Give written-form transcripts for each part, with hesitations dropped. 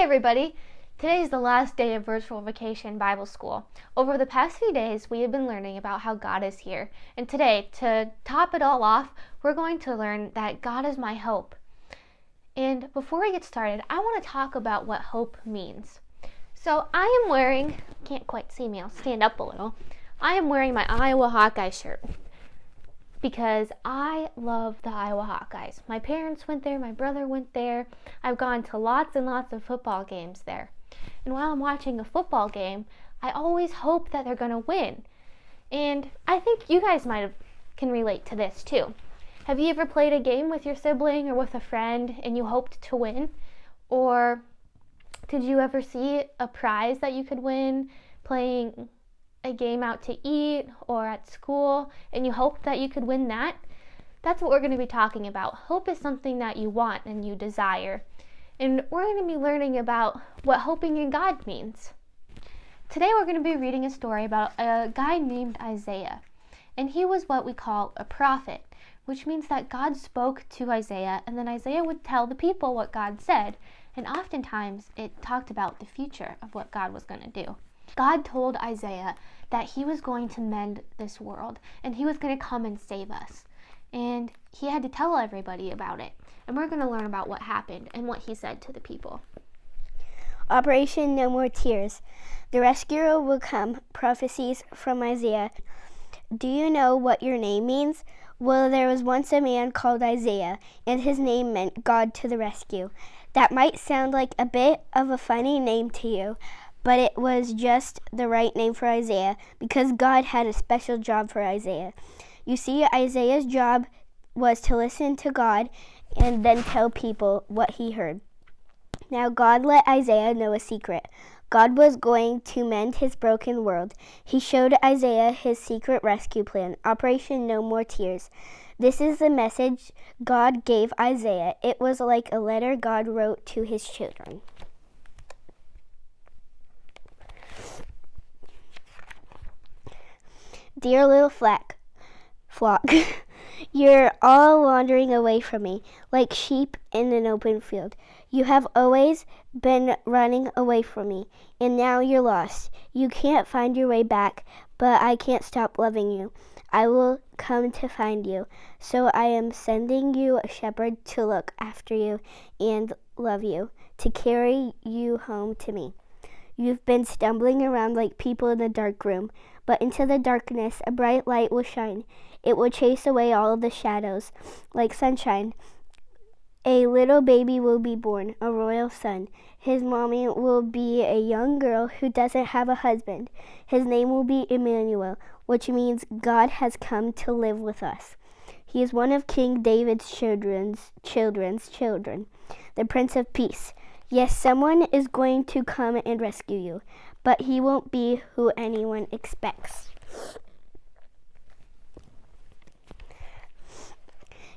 everybody! Today is the last day of Virtual Vacation Bible School. Over the past few days, we have been learning about how God is here. And today, to top it all off, we're going to learn that God is my hope. And before we get started, I want to talk about what hope means. So I am wearing, can't quite see me, I'll stand up a little. I am wearing my Iowa Hawkeye shirt because I love the Iowa Hawkeyes. My parents went there, my brother went there. I've gone to lots and lots of football games there. And while I'm watching a football game, I always hope that they're going to win. And I think you guys can relate to this too. Have you ever played a game with your sibling or with a friend and you hoped to win? Or did you ever see a prize that you could win playing a game out to eat or at school and you hoped that you could win that? That's what we're going to be talking about. Hope is something that you want and you desire. And we're going to be learning about what hoping in God means. Today we're going to be reading a story about a guy named Isaiah. And he was what we call a prophet, which means that God spoke to Isaiah and then Isaiah would tell the people what God said. And oftentimes it talked about the future of what God was going to do. God told Isaiah that he was going to mend this world and he was going to come and save us. And he had to tell everybody about it. And we're going to learn about what happened and what he said to the people. Operation No More Tears. The rescuer will come. Prophecies from Isaiah. Do you know what your name means? Well, there was once a man called Isaiah, and his name meant God to the rescue. That might sound like a bit of a funny name to you, but it was just the right name for Isaiah because God had a special job for Isaiah. You see, Isaiah's job was to listen to God and then tell people what he heard. Now God let Isaiah know a secret. God was going to mend his broken world. He showed Isaiah his secret rescue plan, Operation No More Tears. This is the message God gave Isaiah. It was like a letter God wrote to his children. Dear little flock, you're all wandering away from me, like sheep in an open field. You have always been running away from me, and now you're lost. You can't find your way back, but I can't stop loving you. I will come to find you. So I am sending you a shepherd to look after you and love you, to carry you home to me. You've been stumbling around like people in a dark room, but into the darkness a bright light will shine. It will chase away all of the shadows like sunshine. A little baby will be born, a royal son. His mommy will be a young girl who doesn't have a husband. His name will be Emmanuel, which means God has come to live with us. He is one of King David's children's children, the Prince of Peace. Yes, someone is going to come and rescue you, but he won't be who anyone expects.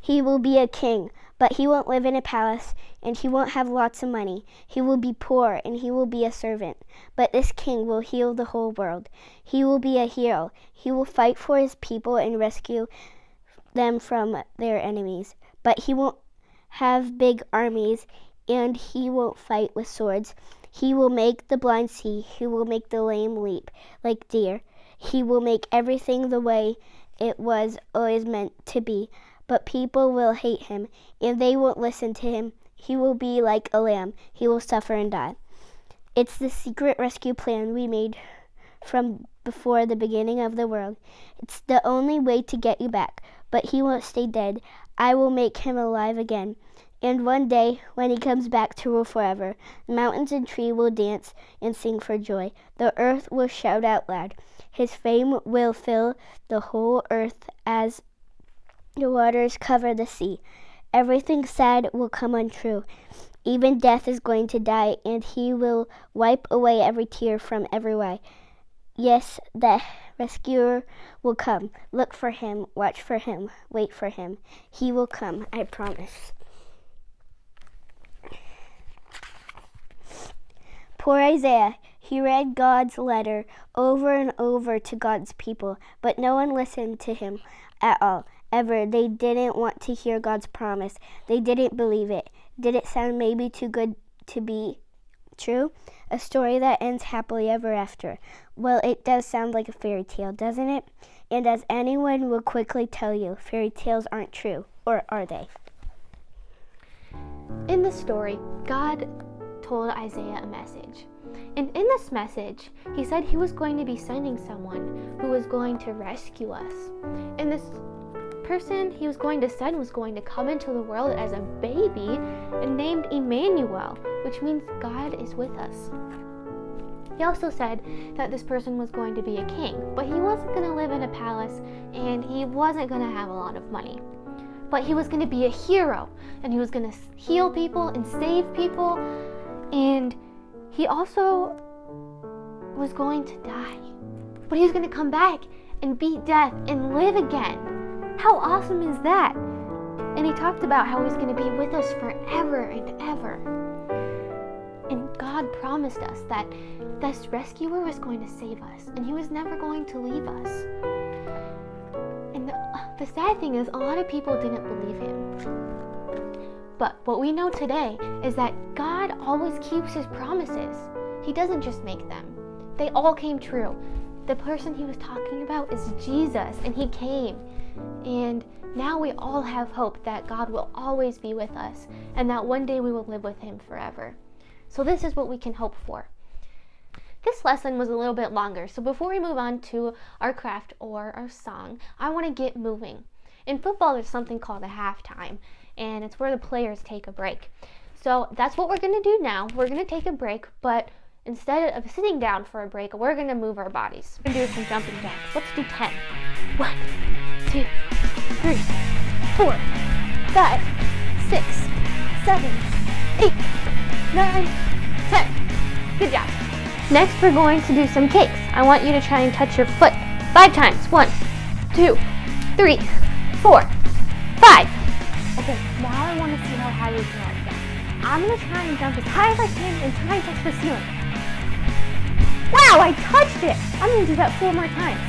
He will be a king, but he won't live in a palace, and he won't have lots of money. He will be poor, and he will be a servant. But this king will heal the whole world. He will be a hero. He will fight for his people and rescue them from their enemies. But he won't have big armies, and he won't fight with swords. He will make the blind see. He will make the lame leap like deer. He will make everything the way it was always meant to be. But people will hate him, and they won't listen to him. He will be like a lamb. He will suffer and die. It's the secret rescue plan we made from before the beginning of the world. It's the only way to get you back, but he won't stay dead. I will make him alive again. And one day, when he comes back to rule forever, the mountains and trees will dance and sing for joy. The earth will shout out loud. His fame will fill the whole earth as the waters cover the sea. Everything sad will come untrue. Even death is going to die, and he will wipe away every tear from every eye. Yes, the rescuer will come. Look for him, watch for him, wait for him. He will come, I promise. Poor Isaiah. He read God's letter over and over to God's people, but no one listened to him at all. Ever. They didn't want to hear God's promise. They didn't believe it. Did it sound maybe too good to be true? A story that ends happily ever after. Well, it does sound like a fairy tale, doesn't it? And as anyone will quickly tell you, fairy tales aren't true, or are they? In the story, God told Isaiah a message. And in this message, he said he was going to be sending someone who was going to rescue us. And this person he was going to send was going to come into the world as a baby and named Emmanuel, which means God is with us. He also said that this person was going to be a king, but he wasn't going to live in a palace and he wasn't going to have a lot of money. But he was going to be a hero, and he was going to heal people and save people, and he also was going to die. But he was going to come back and beat death and live again. How awesome is that? And he talked about how he's going to be with us forever and ever. And God promised us that this rescuer was going to save us, and he was never going to leave us. And the sad thing is, a lot of people didn't believe him. But what we know today is that God always keeps his promises. He doesn't just make them. They all came true. The person he was talking about is Jesus, and he came. And now we all have hope that God will always be with us, and that one day we will live with him forever. So this is what we can hope for. This lesson was a little bit longer, so before we move on to our craft or our song, I want to get moving. In football, there's something called a halftime, and it's where the players take a break. So that's what we're going to do now. We're going to take a break, but instead of sitting down for a break, we're going to move our bodies. We're going to do some jumping jacks. Let's do 10. 1, 2, 3, 4, 5, 6, 7, 8, 9, 10. Good job. Next, we're going to do some kicks. I want you to try and touch your foot 5 times. 1, 2, 3, 4, 5. Okay, now I want to see how high you can jump. I'm going to try and jump as high as I can and try and touch the ceiling. Wow, I touched it! I'm going to do that 4 more times.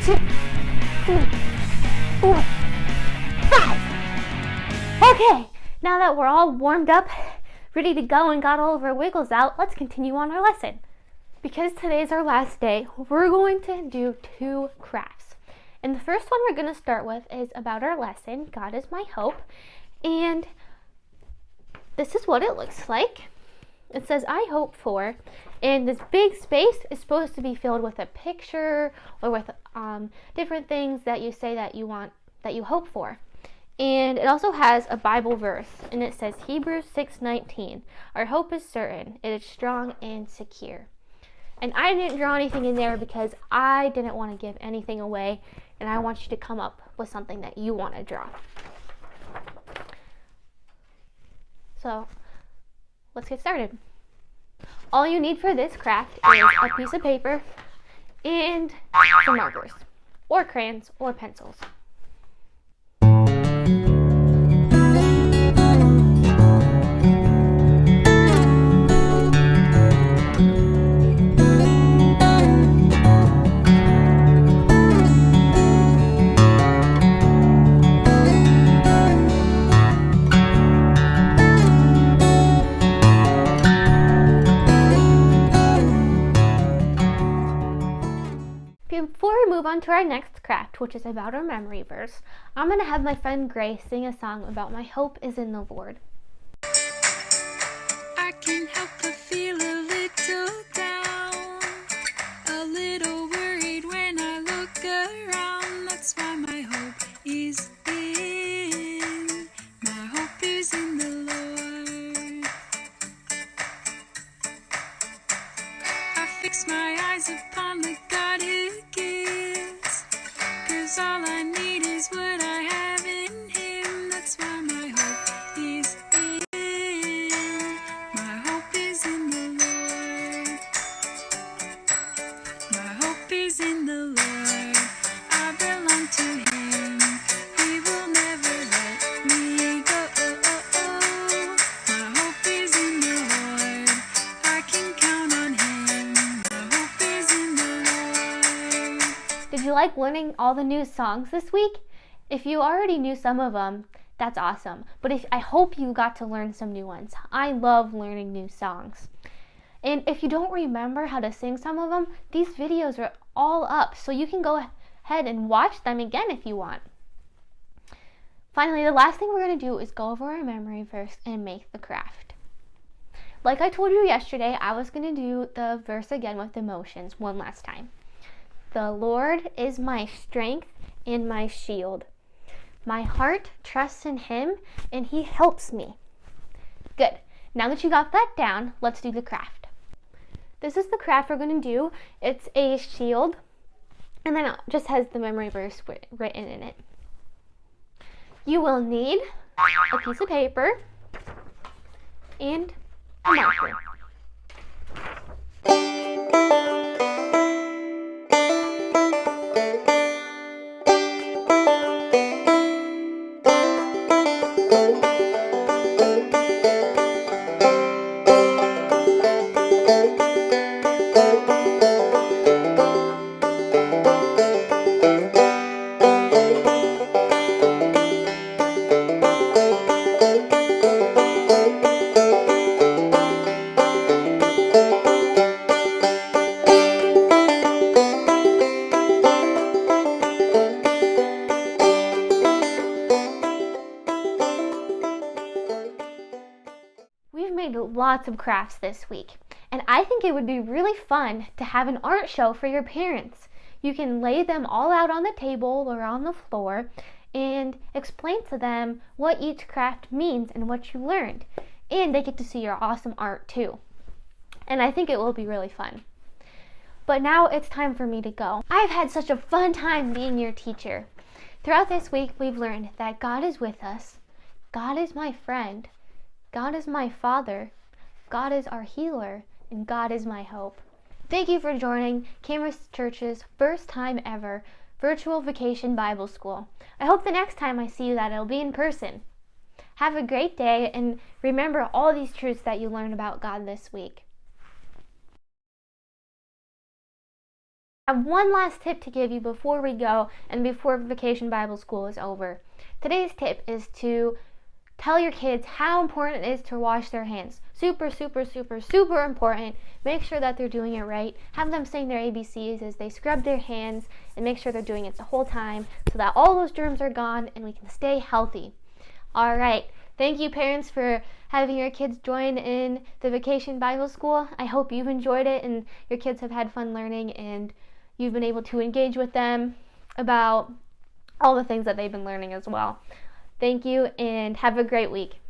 2, 3, 4, 5. Okay, now that we're all warmed up, ready to go, and got all of our wiggles out, let's continue on our lesson. Because today's our last day, we're going to do 2 crafts. And the first one we're going to start with is about our lesson, God is my hope. And this is what it looks like. It says, I hope for, and this big space is supposed to be filled with a picture or with different things that you say that you want, that you hope for. And it also has a Bible verse, and it says Hebrews 6:19. Our hope is certain, it is strong and secure. And I didn't draw anything in there because I didn't want to give anything away, and I want you to come up with something that you want to draw. So let's get started. All you need for this craft is a piece of paper and some markers, or crayons, or pencils. Before we move on to our next craft, which is about our memory verse, I'm going to have my friend Grace sing a song about my hope is in the Lord. I can't help but feel a little down, a little worried when I look around. That's why my hope is in the Lord. I fix my eyes upon the God who gives, 'cause all I need is what I have in him. That's why my hope is in the Lord. My hope is in the Lord. I belong to him. He will never let me go. My hope is in the Lord. I can count on him. My hope is in the Lord. Did you like learning all the new songs this week? If you already knew some of them, that's awesome. But I hope you got to learn some new ones. I love learning new songs. And if you don't remember how to sing some of them, these videos are all up, so you can go ahead and watch them again if you want. Finally, the last thing we're going to do is go over our memory verse and make the craft. Like I told you yesterday, I was going to do the verse again with emotions one last time. The Lord is my strength and my shield. My heart trusts in Him, and He helps me. Good. Now that you got that down, let's do the craft. This is the craft we're going to do. It's a shield, and then it just has the memory verse written in it. You will need a piece of paper and a marker. We've made lots of crafts this week, and I think it would be really fun to have an art show for your parents. You can lay them all out on the table or on the floor and explain to them what each craft means and what you learned. And they get to see your awesome art too. And I think it will be really fun. But now it's time for me to go. I've had such a fun time being your teacher. Throughout this week, we've learned that God is with us. God is my friend. God is my Father, God is our healer, and God is my hope. Thank you for joining Camas Church's first time ever virtual vacation Bible school. I hope the next time I see you that it'll be in person. Have a great day, and remember all these truths that you learned about God this week. I have one last tip to give you before we go and before Vacation Bible School is over. Today's tip is to tell your kids how important it is to wash their hands. Super, super, super, super important. Make sure that they're doing it right. Have them sing their ABCs as they scrub their hands and make sure they're doing it the whole time so that all those germs are gone and we can stay healthy. All right. Thank you, parents, for having your kids join in the Vacation Bible School. I hope you've enjoyed it and your kids have had fun learning and you've been able to engage with them about all the things that they've been learning as well. Thank you, and have a great week.